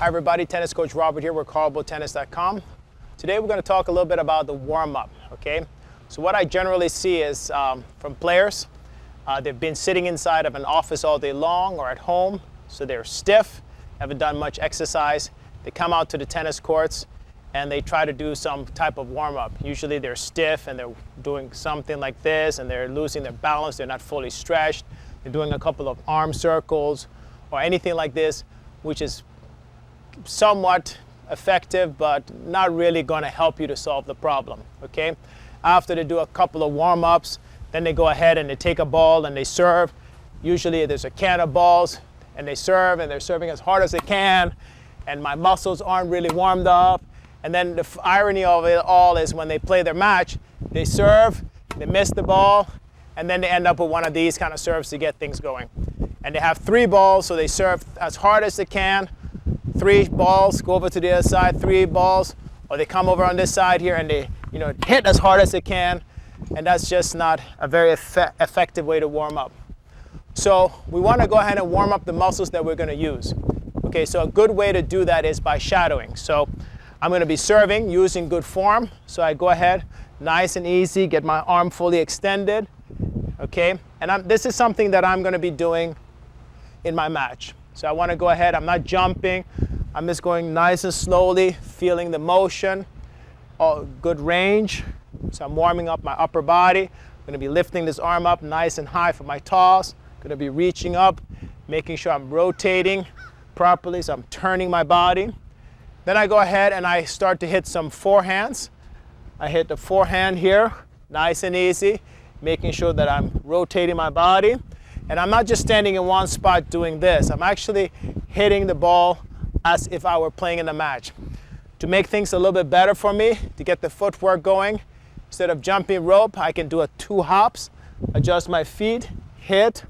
Hi everybody, Tennis Coach Robert here with Carlbo Today we're going to talk a little bit about the warm-up, okay? So what I generally see is from players, they've been sitting inside of an office all day long or at home, so they're stiff, haven't done much exercise. They come out to the tennis courts and they try to do some type of warm-up. Usually they're stiff and they're doing something like this and they're losing their balance, they're not fully stretched. They're doing a couple of arm circles or anything like this, which is somewhat effective, but not really going to help you to solve the problem, okay? After they do a couple of warm-ups, then they go ahead and they take a ball and they serve. Usually there's a can of balls and they serve and they're serving as hard as they can, and my muscles aren't really warmed up. And then the irony of it all is when they play their match, they serve, they miss the ball, and then they end up with one of these kind of serves to get things going. And they have 3 balls, so they serve as hard as they can. 3 balls, go over to the other side, 3 balls, or they come over on this side here and they, hit as hard as they can, and that's just not a very effective way to warm up. So we want to go ahead and warm up the muscles that we're going to use. Okay, so a good way to do that is by shadowing. So I'm going to be serving using good form. So I go ahead, nice and easy, get my arm fully extended. Okay, and this is something that I'm going to be doing in my match. So I want to go ahead, I'm not jumping, I'm just going nice and slowly, feeling the motion, good range. So I'm warming up my upper body. I'm going to be lifting this arm up nice and high for my toss. I'm going to be reaching up, making sure I'm rotating properly, so I'm turning my body. Then I go ahead and I start to hit some forehands. I hit the forehand here, nice and easy, making sure that I'm rotating my body. And I'm not just standing in one spot doing this. I'm actually hitting the ball as if I were playing in a match. To make things a little bit better for me, to get the footwork going, instead of jumping rope, I can do a 2 hops, adjust my feet, hit,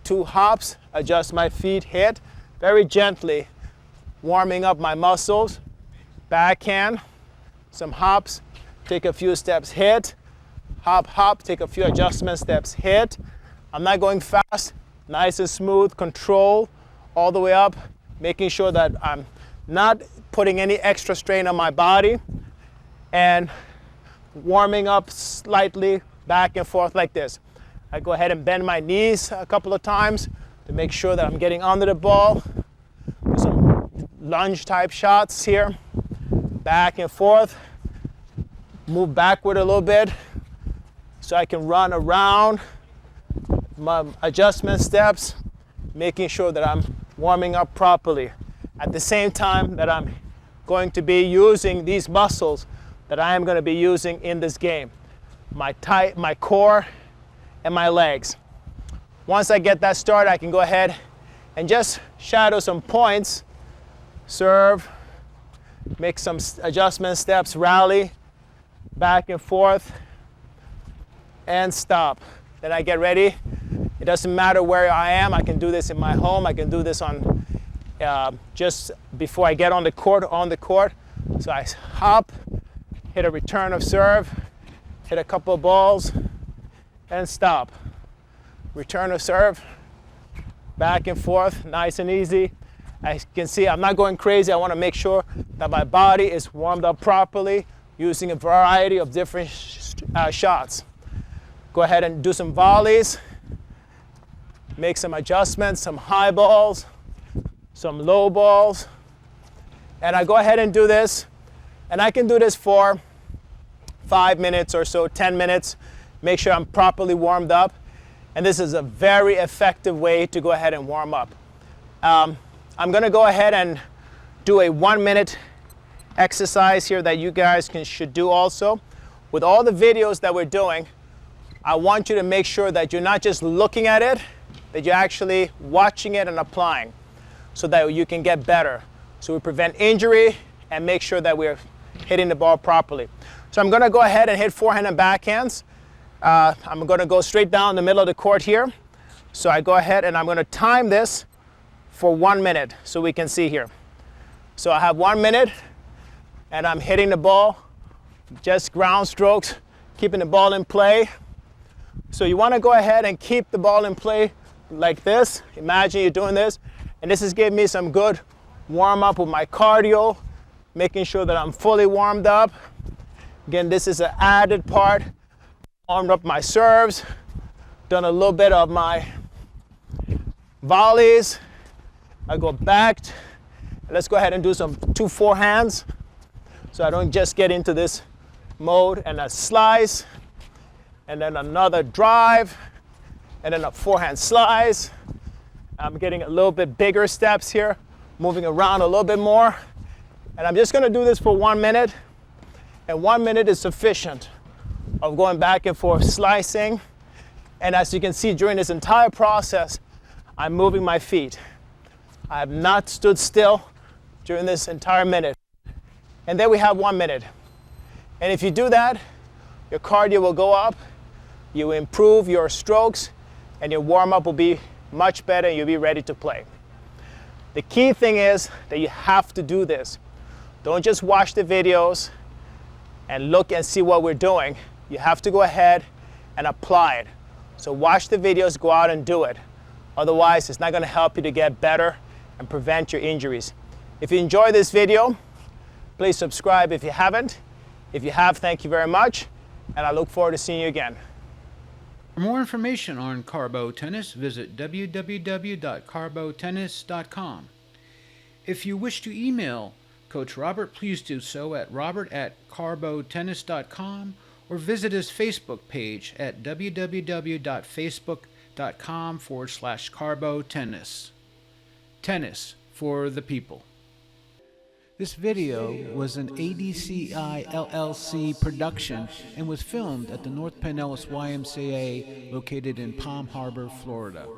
2 hops, adjust my feet, hit, very gently, warming up my muscles, backhand, some hops, take a few steps, hit, hop, hop, take a few adjustment steps, hit. I'm not going fast, nice and smooth, control all the way up, making sure that I'm not putting any extra strain on my body, and warming up slightly back and forth like this. I go ahead and bend my knees a couple of times to make sure that I'm getting under the ball. Some lunge type shots here, back and forth, move backward a little bit so I can run around. My adjustment steps, making sure that I'm warming up properly. At the same time that I'm going to be using these muscles that I am going to be using in this game. My core and my legs. Once I get that started, I can go ahead and just shadow some points, serve, make some adjustment steps, rally, back and forth, and stop. Then I get ready. It doesn't matter where I am. I can do this in my home. I can do this on just before I get on the court. So I hop, hit a return of serve, hit a couple of balls, and stop. Return of serve, back and forth, nice and easy. As you can see, I'm not going crazy. I want to make sure that my body is warmed up properly using a variety of different shots. Go ahead and do some volleys. Make some adjustments, some high balls, some low balls. And I go ahead and do this. And I can do this for 5 minutes or so, 10 minutes. Make sure I'm properly warmed up. And this is a very effective way to go ahead and warm up. I'm going to go ahead and do a 1-minute exercise here that you guys should do also. With all the videos that we're doing, I want you to make sure that you're not just looking at it, that you're actually watching it and applying so that you can get better. So we prevent injury and make sure that we're hitting the ball properly. So I'm going to go ahead and hit forehand and backhands. I'm going to go straight down the middle of the court here. So I go ahead and I'm going to time this for 1 minute so we can see here. So I have 1 minute and I'm hitting the ball, just ground strokes, keeping the ball in play. So you want to go ahead and keep the ball in play like this. Imagine you're doing this. And this is giving me some good warm up with my cardio, making sure that I'm fully warmed up. Again, this is an added part. Warmed up my serves, done a little bit of my volleys. I go back. Let's go ahead and do some 2 forehands so I don't just get into this mode, and a slice, and then another drive, and then a forehand slice. I'm getting a little bit bigger steps here, moving around a little bit more. And I'm just gonna do this for 1 minute, and 1 minute is sufficient of going back and forth slicing. And as you can see, during this entire process, I'm moving my feet. I have not stood still during this entire minute. And then we have 1 minute. And if you do that, your cardio will go up, you improve your strokes, and your warm-up will be much better, and you'll be ready to play. The key thing is that you have to do this. Don't just watch the videos and look and see what we're doing. You have to go ahead and apply it. So watch the videos, go out and do it. Otherwise, it's not gonna help you to get better and prevent your injuries. If you enjoy this video, please subscribe if you haven't. If you have, thank you very much, and I look forward to seeing you again. For more information on Carlbo Tennis, visit www.carlbotennis.com. If you wish to email Coach Robert, please do so at robert@carlbotennis.com, or visit his Facebook page at www.facebook.com/Carlbo Tennis. Tennis for the people. This video was an ADCI LLC production and was filmed at the North Pinellas YMCA located in Palm Harbor, Florida.